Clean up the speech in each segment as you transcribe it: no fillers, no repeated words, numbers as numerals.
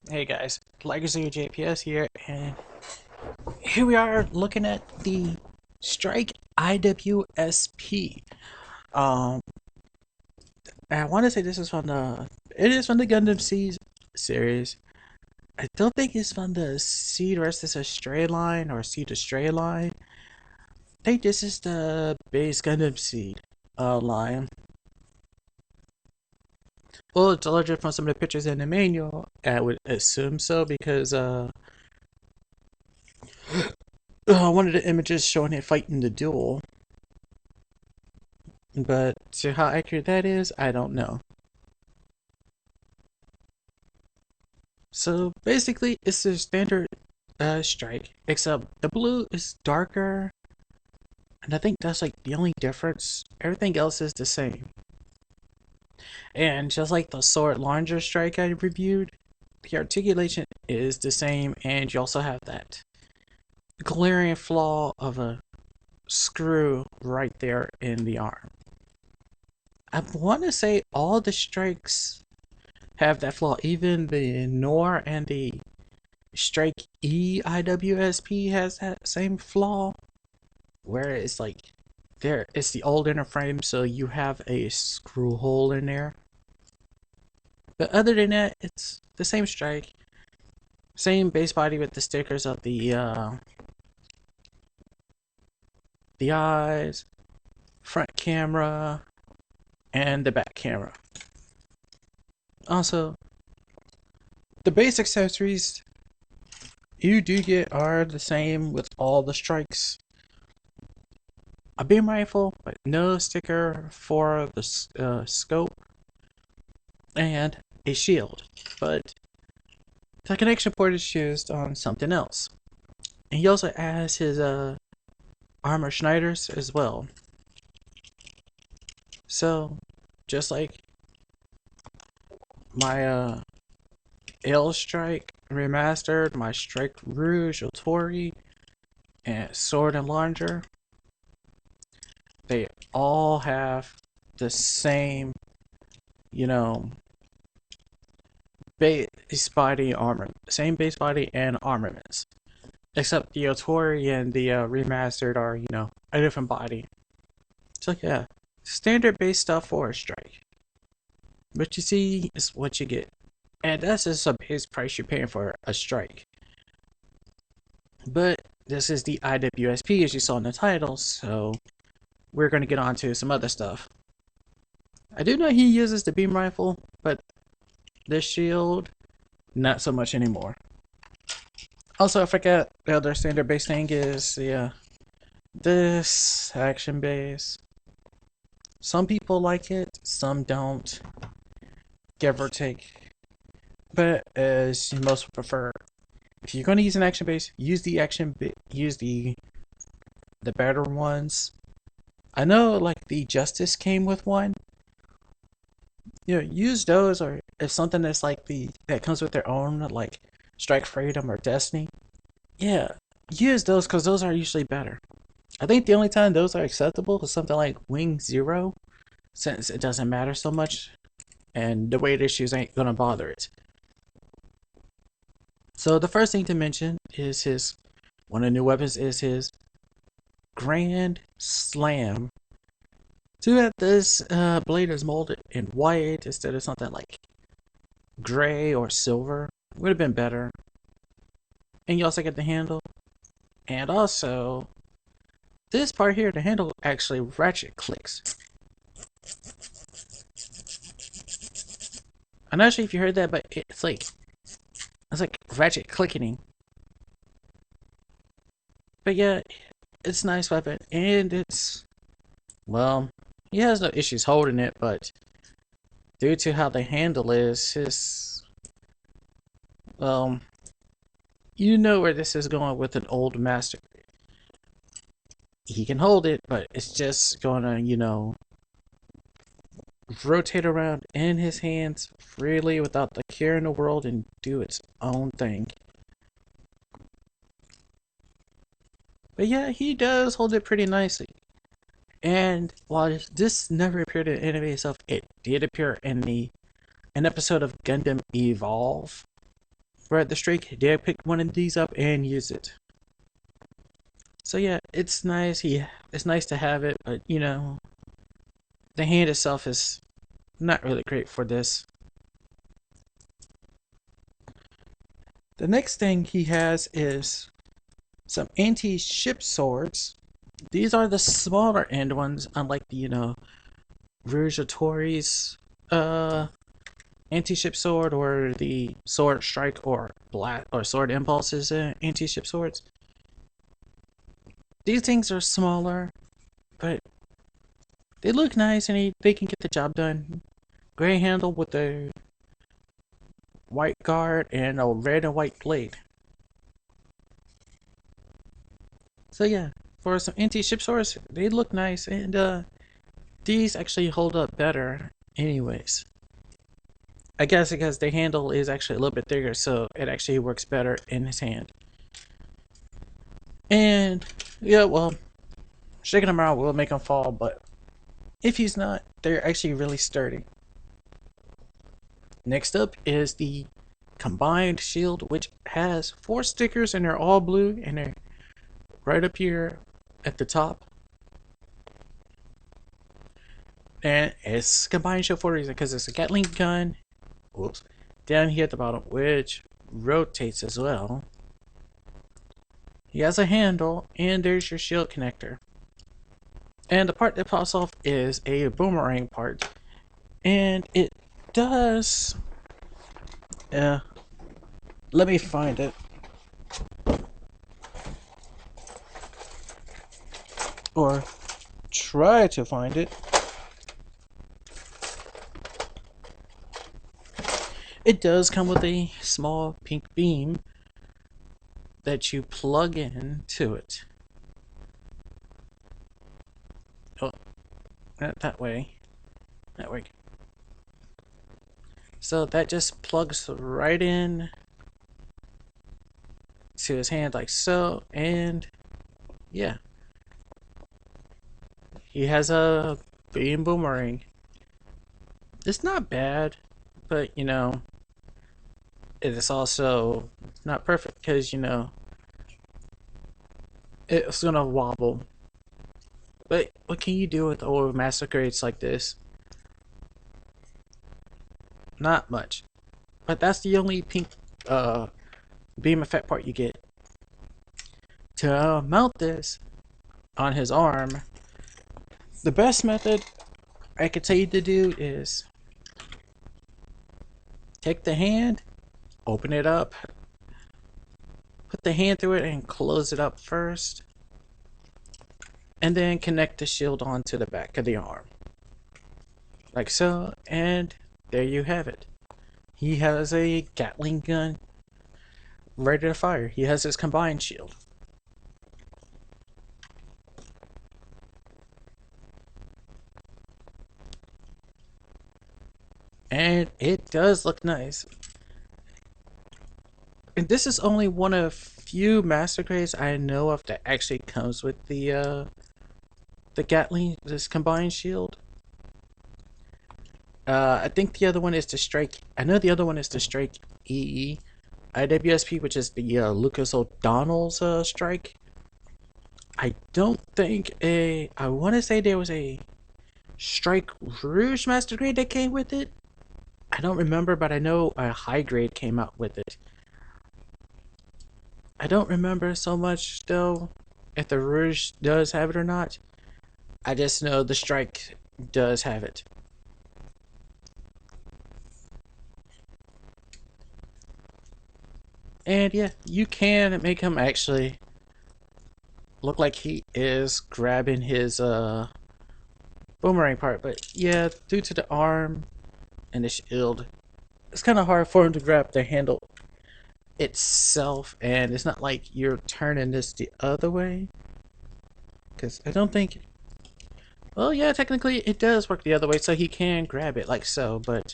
Hey guys, Legacy JPS here, and here we are looking at the Strike IWSP. Um, and I want to say this is it is from the Gundam series. I don't think it's from the Seed versus Astray line or Seed Astray line. I think this is the base Gundam Seed line. Well, it's larger from some of the pictures in the manual. I would assume so because one of the images showing it fighting the duel. But to how accurate that is, I don't know. So basically, it's a standard strike, except the blue is darker, and I think that's like the only difference. Everything else is the same. And just like the sword launcher strike I reviewed, the articulation is the same, and you also have that glaring flaw of a screw right there in the arm. I want to say all the strikes have that flaw. Even the Nor and the Strike IWSP has that same flaw, where it's like it's the old inner frame, so you have a screw hole in there. But other than that, it's the same strike, same base body with the stickers of the eyes, front camera, and the back camera. Also, the base accessories you do get are the same with all the strikes. A beam rifle, but no sticker for the scope, and a shield, but the connection port is used on something else. And he also has his armor Schneiders as well. So, just like my Ale Strike remastered, my Strike Rouge Otori, and Sword and Launcher, they all have the same, you know, base body armor, same base body and armaments, except the Otori and the remastered are, a different body. So yeah, standard base stuff for a strike. What you see is what you get, and that's just a base price you're paying for a strike. But this is the IWSP as you saw in the title, so we're going to get on to some other stuff. I do know he uses the beam rifle, but this shield, not so much anymore. Also, I forgot the other standard base thing is this action base. Some people like it, some don't, give or take. But as most prefer, if you're going to use an action base, use the better ones. I know like the Justice came with one. Use those, or if something that's like that comes with their own like Strike Freedom or Destiny. Yeah, use those because those are usually better. I think the only time those are acceptable is something like Wing Zero, since it doesn't matter so much, and the weight issues ain't gonna bother it. So the first thing to mention is one of the new weapons is his Grand Slam. Too bad this blade is molded in white instead of something like gray or silver. Would have been better. And you also get the handle. And also, this part here, the handle actually ratchet clicks. I'm not sure if you heard that, but it's like ratchet clicking. But yeah, it's a nice weapon, and well, he has no issues holding it, but due to how the handle is, well, you know where this is going with an old master. He can hold it, but it's just gonna, rotate around in his hands freely without the care in the world and do its own thing. But yeah, he does hold it pretty nicely. And while this never appeared in anime itself, it did appear in an episode of Gundam Evolve. we're at the Strike, did pick one of these up and use it. So yeah, it's nice. It's nice to have it, but you know, the hand itself is not really great for this. The next thing he has is some anti-ship swords. These are the smaller end ones, unlike the, you know, Rouge Atori's anti-ship sword, or the Sword Strike or Blast or Sword Impulse's anti-ship swords. These things are smaller, but they look nice and they can get the job done. Gray handle with a white guard and a red and white blade. So yeah, for some anti-ship swords, they look nice, and these actually hold up better anyways. I guess because the handle is actually a little bit thicker, so it actually works better in his hand. And yeah, well, shaking them around will make them fall, but if he's not, they're actually really sturdy. Next up is the combined shield, which has 4 stickers and they're all blue and they're right up here at the top. And it's combined shield for a reason, because it's a Gatling gun, whoops, down here at the bottom, which rotates as well. He has a handle, and there's your shield connector. And the part that pops off is a boomerang part. And it does... let me find it. Or try to find it. It does come with a small pink beam that you plug in to it. Oh, not that way. That way. So that just plugs right in to his hand like so, and yeah. He has a beam boomerang. It's not bad, but you know, it is also not perfect because, you know, it's gonna wobble. But what can you do with old master grades like this? Not much. But that's the only pink beam effect part you get. To mount this on his arm, the best method I could tell you to do is take the hand, open it up, put the hand through it and close it up first, and then connect the shield onto the back of the arm. Like so, and there you have it. He has a Gatling gun ready to fire. He has his combined shield. And it does look nice. And this is only one of few master grades I know of that actually comes with the Gatling, this combined shield. I think the other one is the Strike. I know the other one is the Strike IWSP, which is the Lucas O'Donnell's Strike. I don't think I want to say there was a Strike Rouge master grade that came with it. I don't remember, but I know a high grade came out with it. I don't remember so much though if the Rouge does have it or not. I just know the Strike does have it. And yeah, you can make him actually look like he is grabbing his boomerang part, but yeah, due to the arm and the shield, it's kind of hard for him to grab the handle itself, and it's not like you're turning this the other way, because I don't think, well, yeah, technically it does work the other way, so he can grab it like so, but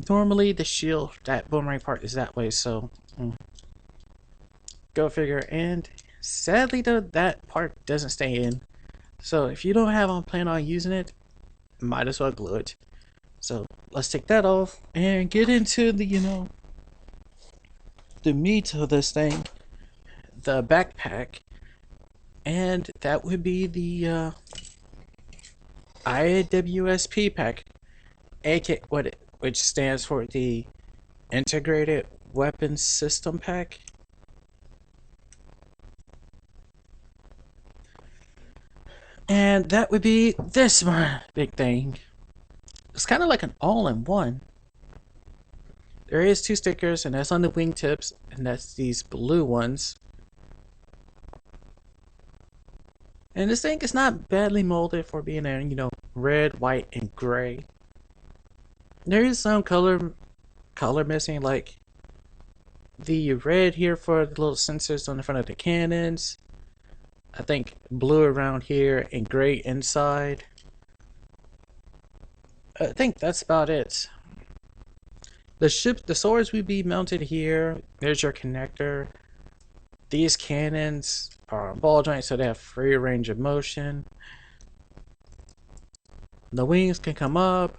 normally the shield, that boomerang part is that way, so go figure. And sadly though, that part doesn't stay in, so if you don't have on plan on using it, might as well glue it. So let's take that off and get into the, you know, the meat of this thing, the backpack, and that would be the IWSP pack, aka which stands for the Integrated Weapons System Pack. And that would be this one big thing. It's kind of like an all-in-one. There is two stickers, and that's on the wingtips, and that's these blue ones. And this thing is not badly molded for being in, red, white, and gray. There is some color missing, like the red here for the little sensors on the front of the cannons. I think blue around here and gray inside. I think that's about it. The swords would be mounted here. There's your connector. These cannons are ball joints, so they have free range of motion. The wings can come up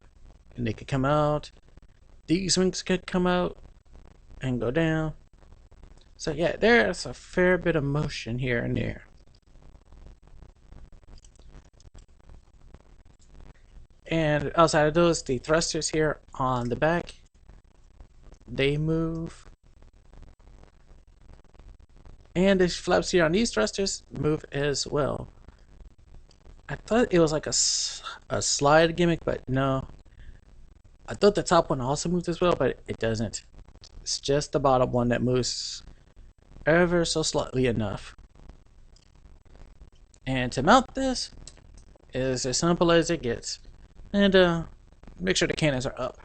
and they can come out. These wings could come out and go down. So yeah, there's a fair bit of motion here and there. And outside of those, the thrusters here on the back, they move. And the flaps here on these thrusters move as well. I thought it was like a slide gimmick, but no. I thought the top one also moved as well, but it doesn't. It's just the bottom one that moves ever so slightly enough. And to mount this is as simple as it gets. And make sure the cannons are up.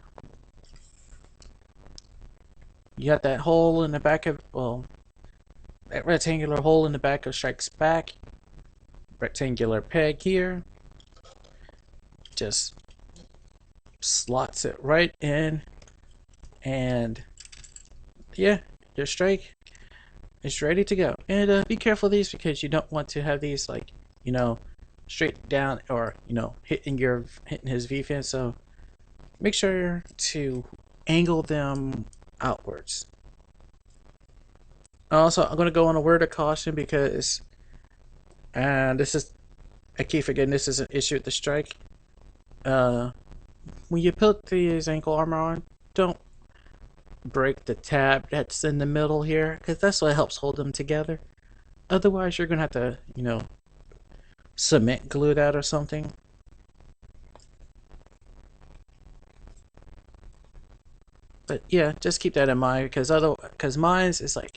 You got that hole in the back of, well, that rectangular hole in the back of Strike's back. Rectangular peg here. Just slots it right in. And yeah, your Strike is ready to go. And be careful of these, because you don't want to have these like, straight down or hitting his V-fin. So make sure to angle them outwards. Also, I'm going to go on a word of caution, because I keep forgetting this is an issue with the Strike. When you put these ankle armor on, don't break the tab that's in the middle here, because that's what helps hold them together. Otherwise, you're going to have to, cement glue that or something. But yeah, just keep that in mind, because mine's is like,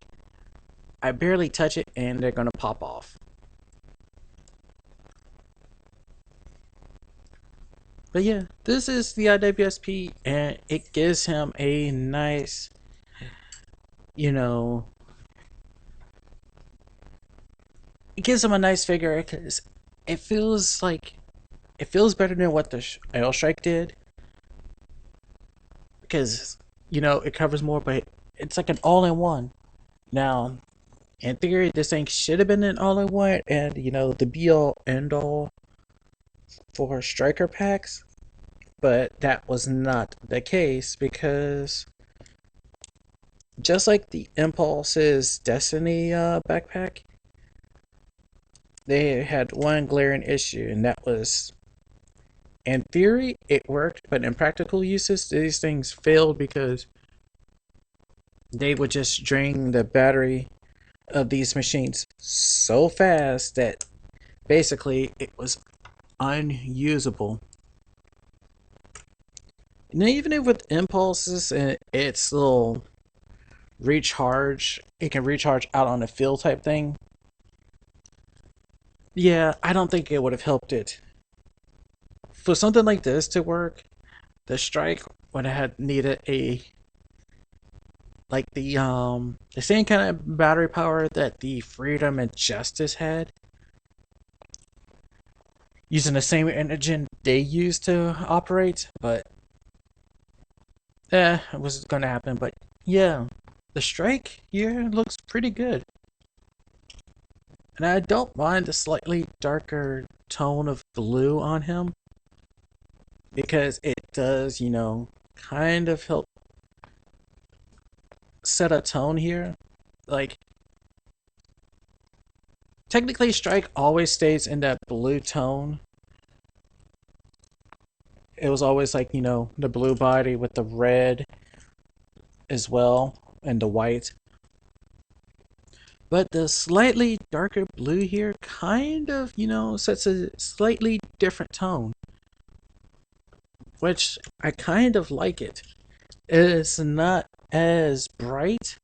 I barely touch it and they're gonna pop off. But yeah, this is the IWSP, and it gives him a nice, it gives him a nice figure, because it feels better than what the L Strike did, because it covers more, but it's like an all-in-one. Now, in theory, this thing should have been an all-in-one, and the be-all end-all for striker packs, but that was not the case, because just like the Impulse's Destiny backpack, they had one glaring issue, and that was, in theory, it worked, but in practical uses, these things failed because they would just drain the battery of these machines so fast that basically it was unusable. And even with Impulses and its little recharge, it can recharge out on the field type thing. Yeah, I don't think it would have helped it. For something like this to work, the Strike would have needed the same kind of battery power that the Freedom and Justice had, using the same engine they used to operate, but it was gonna happen. But yeah, the Strike here looks pretty good, and I don't mind the slightly darker tone of blue on him, because it does, kind of help set a tone here. Like, technically, Strike always stays in that blue tone. It was always like, the blue body with the red as well and the white. But the slightly darker blue here kind of, sets a slightly different tone, which I kind of like it. It's not as bright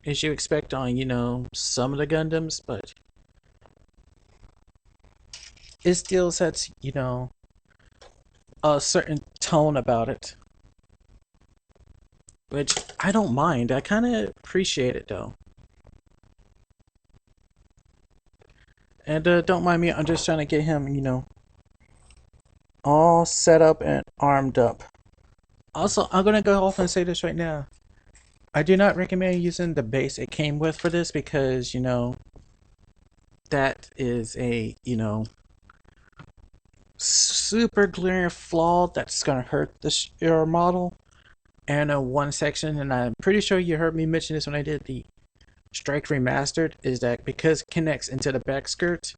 as you expect on, some of the Gundams, but it still sets, a certain tone about it, which I don't mind. I kind of appreciate it though. And don't mind me, I'm just trying to get him, all set up and armed up. Also, I'm gonna go off and say this right now. I do not recommend using the base it came with for this because, that is a, super glaring flaw that's gonna hurt your model. And one section, and I'm pretty sure you heard me mention this when I did the Strike Remastered, is that because it connects into the back skirt,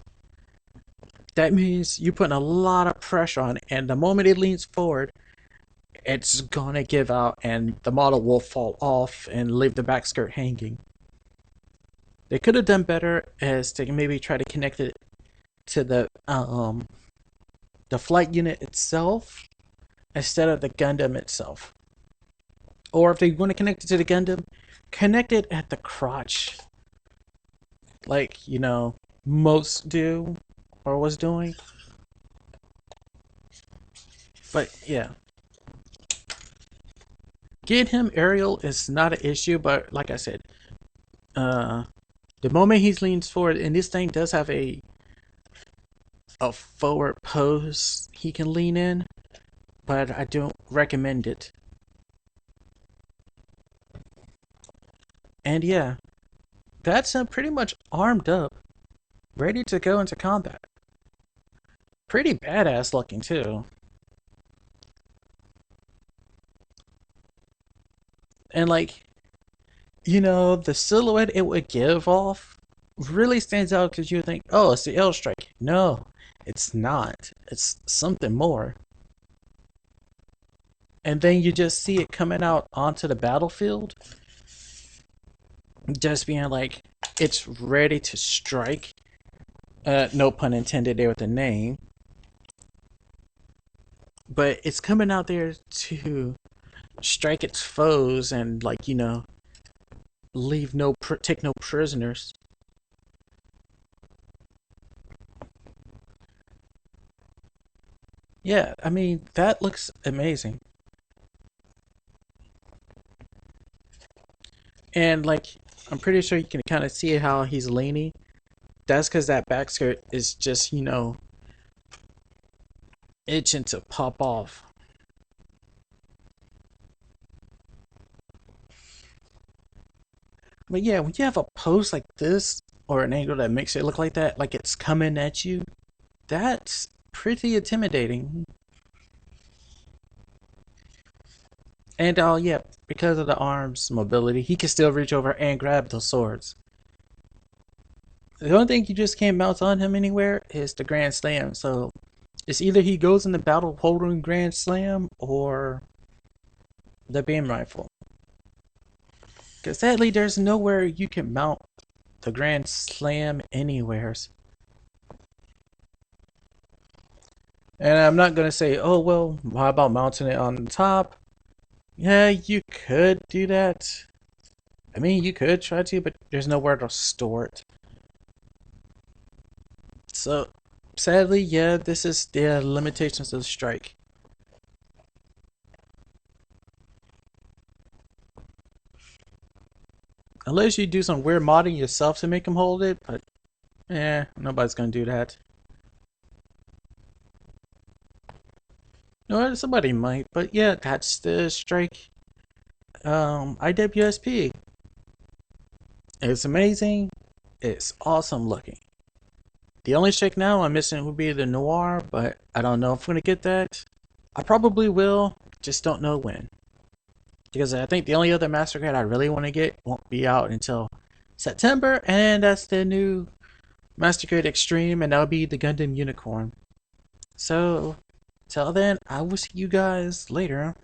that means you're putting a lot of pressure on it, and the moment it leans forward, it's gonna give out and the model will fall off and leave the back skirt hanging. They could have done better as to maybe try to connect it to the flight unit itself instead of the Gundam itself. Or if they want to connect it to the Gundam, connect it at the crotch. Like, most do or was doing. But yeah. Get him aerial is not an issue, but like I said, uh the moment he leans forward, and this thing does have a forward pose he can lean in, but I don't recommend it. And yeah, that's pretty much armed up, ready to go into combat. Pretty badass looking too. And like, the silhouette it would give off really stands out because you think, oh, it's the L Strike. No, it's not. It's something more. And then you just see it coming out onto the battlefield, just being like, it's ready to strike. No pun intended there with the name. But it's coming out there to strike its foes and, like, leave take no prisoners. Yeah, I mean, that looks amazing. And like, I'm pretty sure you can kind of see how he's leaning. That's because that back skirt is just, itching to pop off. But yeah, when you have a pose like this, or an angle that makes it look like that, like it's coming at you, that's pretty intimidating. And yeah, because of the arms mobility, he can still reach over and grab those swords. The only thing you just can't mount on him anywhere is the Grand Slam. So it's either he goes in the battle holding Grand Slam or the beam rifle. Because sadly, there's nowhere you can mount the Grand Slam anywheres. And I'm not going to say, oh, well, how about mounting it on the top? Yeah, you could do that. I mean, you could try to, but there's nowhere to store it. So, sadly, yeah, this is the limitations of the Strike. Unless you do some weird modding yourself to make him hold it, but nobody's gonna do that. No, somebody might, but yeah, that's the Strike IWSP. It's amazing. It's awesome looking. The only Strike now I'm missing would be the Noir, but I don't know if I'm gonna get that. I probably will, just don't know when. because I think the only other Master Grade I really want to get won't be out until September, and that's the new Master Grade Extreme, and that'll be the Gundam Unicorn. So, till then, I will see you guys later.